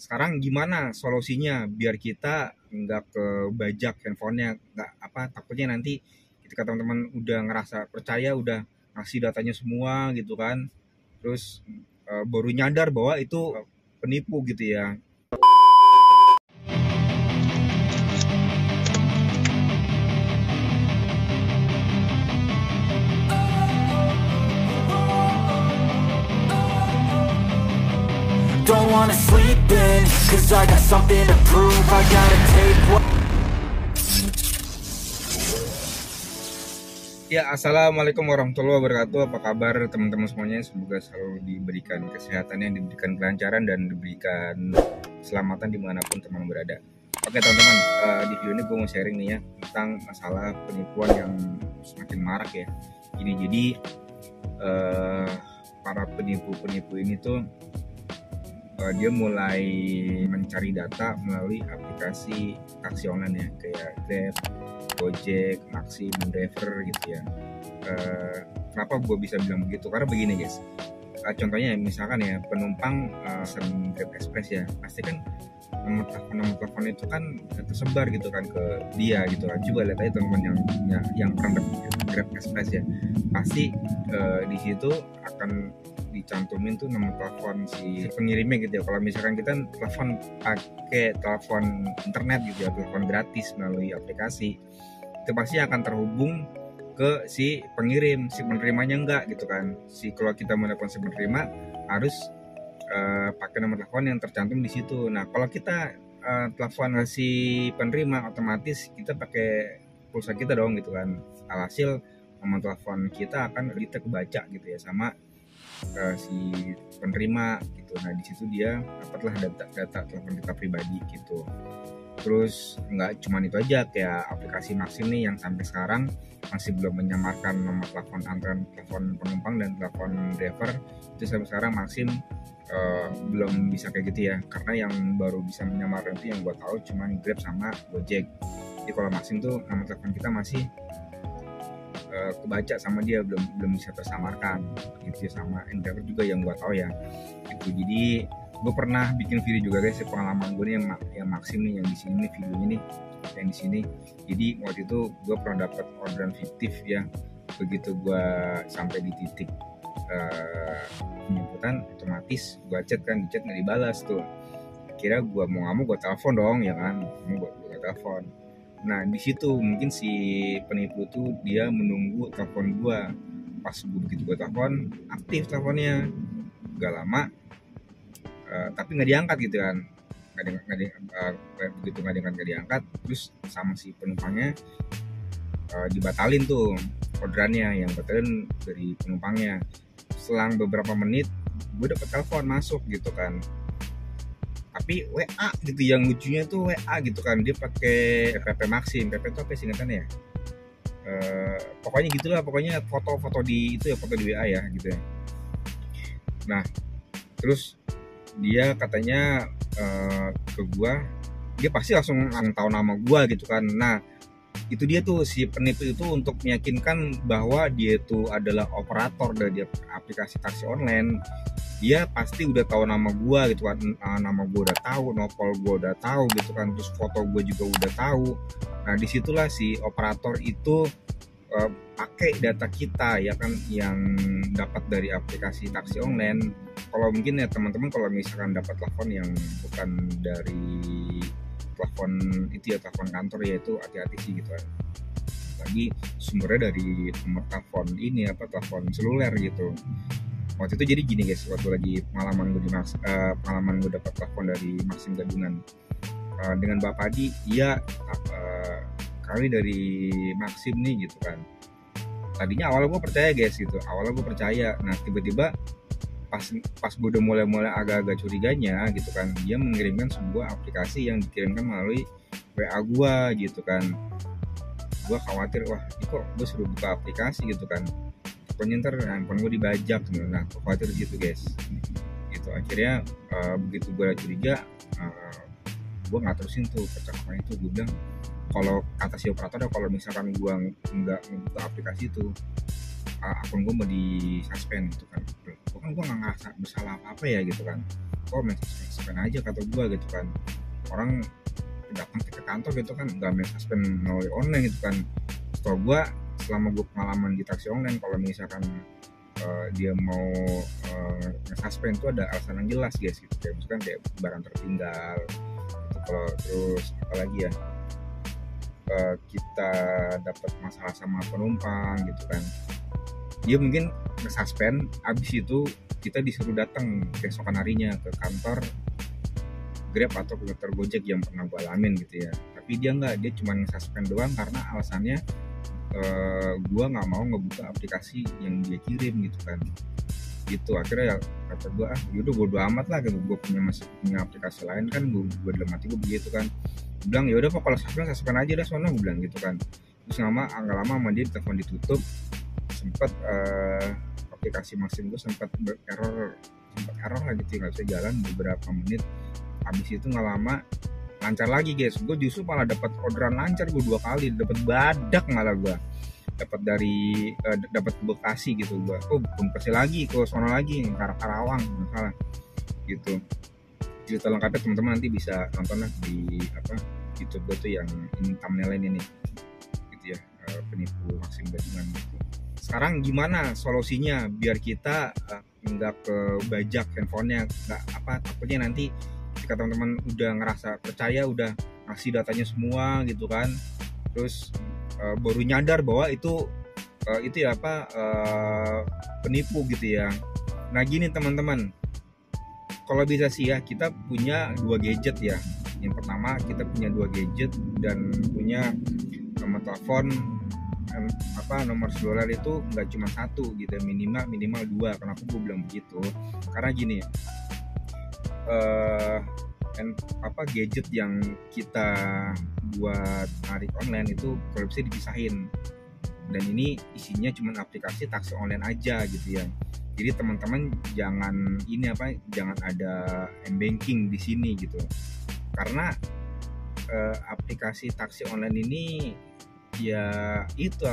Sekarang gimana solusinya biar kita nggak kebajak handphonenya, nggak apa takutnya nanti ketika teman-teman udah ngerasa percaya, udah ngasih datanya semua gitu kan, terus baru nyadar bahwa itu penipu gitu ya. Don't wanna sleep in, cause I got something to prove. I gotta take what. Ya, assalamualaikum warahmatullahi wabarakatuh. Apa kabar teman-teman semuanya? Semoga selalu diberikan kesehatannya, diberikan kelancaran, dan diberikan keselamatan dimanapun teman berada. Oke teman-teman, di video ini gue mau sharing nih ya tentang masalah penipuan yang semakin marak ya. Jadi para penipu-penipu ini tuh dia mulai mencari data melalui aplikasi taksi online ya, kayak Grab, Gojek, Maxim, Driver gitu ya. Kenapa gue bisa bilang begitu? Karena begini guys, contohnya misalkan ya penumpang sering Grab Express ya, pasti kan nomor telepon itu kan tersebar gitu kan ke dia gitu kan. Coba lihat aja teman-teman yang pernah Grab Express ya, pasti di situ akan dicantumin tuh nomor telepon si pengirimnya gitu ya. Kalau misalkan kita telepon pakai telepon internet gitu ya, telepon gratis melalui aplikasi, itu pasti akan terhubung ke si pengirim, si penerimanya enggak gitu kan. Kalau kita menelepon si penerima harus pakai nomor telepon yang tercantum di situ. Nah kalau kita telepon si penerima, otomatis kita pakai pulsa kita dong gitu kan. Alhasil nomor telepon kita akan kebaca gitu ya sama si penerima gitu. Nah di situ dia dapatlah data telepon kita pribadi gitu. Terus nggak cuma itu aja, kayak aplikasi Maxim nih yang sampai sekarang masih belum menyamarkan nomor telepon antara telepon penumpang dan telepon driver. Itu sampai sekarang Maxim belum bisa kayak gitu ya, karena yang baru bisa menyamarkan itu yang gue tahu cuma Grab sama Gojek. Jadi kalau Maxim tuh nomor telepon kita masih kebaca sama dia, belum bisa tersamarkan gitu ya, sama driver juga yang gue tahu ya gitu. Jadi gue pernah bikin video juga guys, pengalaman gue nih yang Maxim nih, yang di sini nih videonya nih, yang di sini. Jadi waktu itu gue pernah dapat orderan fiktif ya. Begitu gue sampai di titik penjemputan, otomatis gue chat kan, di chat nggak dibalas tuh. Kira gue mau nggak mau gue telepon dong ya kan, gue telepon. Nah di situ mungkin si penipu tuh dia menunggu telepon gue. Pas begitu gue telepon, aktif teleponnya, gak lama tapi nggak diangkat gitu kan. Begitu nggak diangkat, terus sama si penumpangnya dibatalin tuh orderannya, yang batalin dari penumpangnya. Selang beberapa menit gue dapet telepon masuk gitu kan, tapi WA gitu. Yang lucunya tuh WA gitu kan, dia pakai PP Maxim. PP itu apa singkatannya ya? Pokoknya gitulah, pokoknya foto-foto di itu ya, foto di WA ya gitu ya. Nah terus dia katanya ke gua, dia pasti langsung tahu nama gua gitu kan. Nah itu dia tuh si penipu itu, untuk meyakinkan bahwa dia itu adalah operator dari aplikasi taksi online. Dia pasti udah tahu nama gua gitu kan, nama gua udah tahu, nopol gua udah tahu gitu kan, terus foto gua juga udah tahu. Nah disitulah si operator itu pakai data kita ya kan, yang dapat dari aplikasi taksi online. Kalau mungkin ya teman-teman, kalau misalkan dapat telepon yang bukan dari telepon itu ya, telepon kantor ya, itu hati-hati sih gitu kan. Lagi sumbernya dari nomor telepon ini apa, telepon seluler gitu. Waktu itu jadi gini guys, waktu lagi pengalaman gue dapat telepon dari Maxim Gadungan dengan Bapak Adi, iya kali dari Maxim nih gitu kan. Tadinya awalnya gue percaya guys gitu, nah tiba-tiba pas gue udah mulai agak-agak curiganya gitu kan, dia mengirimkan sebuah aplikasi yang dikirimkan melalui WA gue gitu kan. Gue khawatir, wah ini kok gue suruh buka aplikasi gitu kan, pokoknya ntar handphone gue dibajak gitu. Nah gue khawatir gitu guys gitu. Akhirnya begitu gue curiga, gue nggak terusin tuh percakapan itu. Gue bilang, kalau kata si operator, kalau misalkan gue nggak membuka aplikasi itu, akun gue mau di suspend gitu kan. Gue nggak ngerasa bersalah apa ya gitu kan, kok main suspend aja kata gue gitu kan, orang datang ke kantor gitu kan nggak main suspend melalui online gitu kan. Setahu gue selama gue pengalaman di taksi online, kalau misalkan dia mau nge-suspend itu ada alasan yang jelas guys gitu, kayak misalkan kayak barang tertinggal gitu. Kalau terus apalagi ya, kita dapat masalah sama penumpang gitu kan, dia mungkin nge-suspend, abis itu kita disuruh datang keesokan harinya ke kantor Grab atau ke kantor Gojek yang pernah gue alamin gitu ya. Tapi dia nggak, dia cuma nge-suspend doang karena alasannya gue nggak mau ngebuka aplikasi yang dia kirim gitu kan. Gitu akhirnya ya kata gue, yaudah bodo amat lah gitu, gue masih punya aplikasi lain kan, gue dalam hati gue begitu kan. Gue bilang yaudah kok kalau suspend aja dah soalnya, gue bilang gitu kan. Terus nggak lama sama dia telepon ditutup, sempat aplikasi mesin gue sempat error lah gitu, nggak bisa jalan beberapa menit. Habis itu nggak lama lancar lagi guys, gue justru malah dapat orderan lancar, gue 2 kali dapat badak, malah gue dapat dari dapat Bekasi gitu, gue Bekasi lagi ke sono lagi ke Karawang masalah gitu. Cerita lengkapnya teman-teman nanti bisa nonton lah di YouTube gue tuh yang ini thumbnail ini gitu ya, penipu vaksin bajingan gitu. Sekarang gimana solusinya biar kita nggak kebajak handphonenya, nggak takutnya nanti ketika teman-teman udah ngerasa percaya, udah ngasih datanya semua gitu kan, terus baru nyadar bahwa itu ya penipu gitu ya. Nah gini teman-teman, kalau bisa sih ya kita punya 2 gadget ya. Yang pertama kita punya 2 gadget dan punya nomor telepon nomor seluler itu nggak cuma 1 gitu, minimal 2. Kenapa gue bilang begitu? Karena gini, gadget yang kita buat narik online itu kalau bisa dipisahin, dan ini isinya cuma aplikasi taksi online aja gitu ya. Jadi teman-teman jangan ada m-banking di sini gitu, karena aplikasi taksi online ini ya itu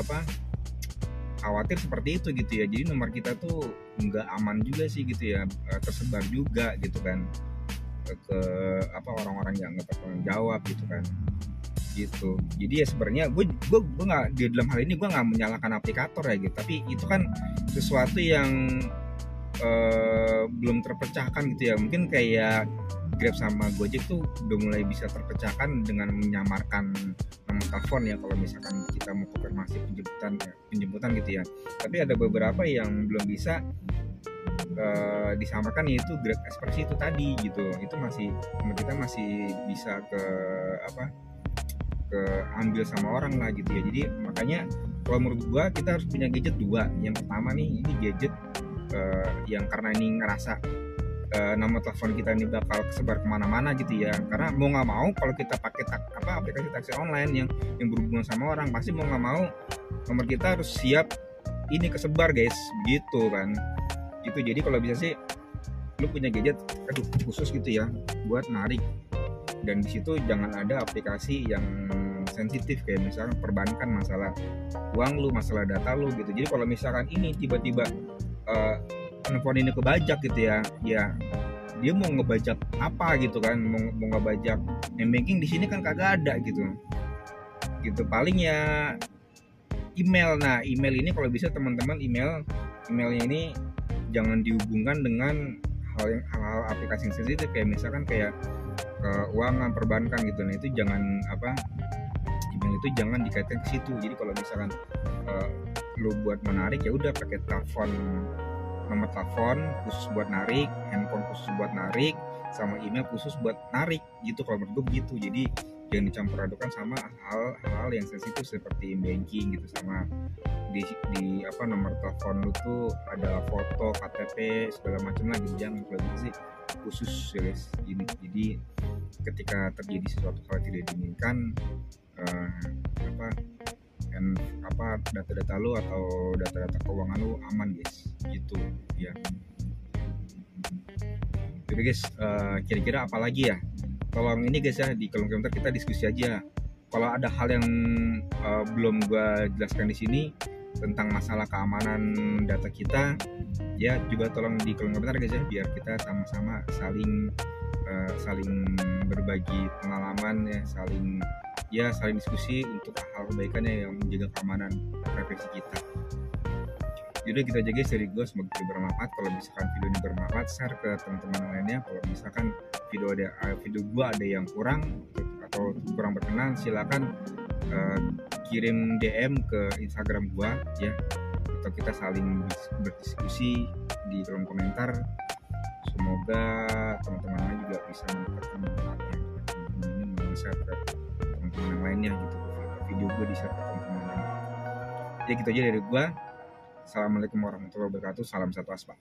khawatir seperti itu gitu ya. Jadi nomor kita tuh nggak aman juga sih gitu ya, tersebar juga gitu kan ke orang-orang yang nggak bertanggung jawab gitu kan gitu. Jadi ya sebenarnya gue nggak, di dalam hal ini gue nggak menyalahkan aplikator ya gitu, tapi itu kan sesuatu yang belum terpecahkan gitu ya. Mungkin kayak Grab sama Gojek tuh udah mulai bisa terpecahkan dengan menyamarkan nomor telepon ya, kalau misalkan kita mau konfirmasi penjemputan gitu ya. Tapi ada beberapa yang belum bisa disamarkan, yaitu Grab Express itu tadi gitu. Itu kita masih bisa ke ambil sama orang lah gitu ya. Jadi makanya kalau menurut gua kita harus punya gadget 2. Yang pertama nih, ini gadget yang karena ini ngerasa nomor telepon kita ini bakal kesebar kemana-mana gitu ya. Karena mau nggak mau kalau kita pakai aplikasi taksi online yang berhubungan sama orang, pasti mau nggak mau nomor kita harus siap ini kesebar guys, gitu kan. Gitu. Jadi kalau bisa sih lu punya gadget khusus gitu ya buat narik, dan di situ jangan ada aplikasi yang sensitif kayak misalkan perbankan, masalah uang lu, masalah data lu gitu. Jadi kalau misalkan ini tiba-tiba handphone ini kebajak gitu ya dia mau ngebajak apa gitu kan, mau ngebajak m-banking di sini kan kagak ada gitu. Paling ya email. Nah email ini kalau bisa teman-teman emailnya ini jangan dihubungkan dengan hal-hal aplikasi yang sensitif kayak misalkan kayak keuangan, perbankan gitu. Nah itu jangan email itu jangan dikaitkan ke situ. Jadi kalau misalkan lu buat menarik ya udah pakai nomor telepon khusus buat narik, handphone khusus buat narik, sama email khusus buat narik gitu. Kalau menurut gue begitu. Jadi jangan dicampur adukan sama hal-hal yang sensitif seperti banking gitu, sama di nomor telepon lu tuh ada foto, KTP segala macam lah gitu. Jangan, kalau gitu sih khusus ya guys. Jadi ketika terjadi sesuatu hal tidak diinginkan, data-data lu atau data-data keuangan lu aman guys, gitu ya. Jadi guys, kira-kira apa lagi ya? Tolong ini guys ya, di kolom komentar kita diskusi aja. Kalau ada hal yang belum gua jelaskan di sini, tentang masalah keamanan data kita, ya juga tolong di kolom komentar guys ya, biar kita sama-sama saling berbagi pengalaman ya, saling diskusi untuk hal kebaikannya yang menjaga keamanan privasi kita. Jadi kita jaga dari gue, semoga video bermanfaat. Kalau misalkan video ini bermanfaat, share ke teman-teman lainnya. Kalau misalkan video gue ada yang kurang atau kurang berkenan, silakan kirim DM ke Instagram gue ya, atau kita saling berdiskusi di kolom komentar. Semoga teman-teman lain juga bisa mendapatkan manfaatnya. Ini share ke teman-teman yang lainnya gitu, video gue di share ke teman-teman lain. Ya gitu aja dari gue. Assalamualaikum warahmatullahi wabarakatuh. Salam satu aspa.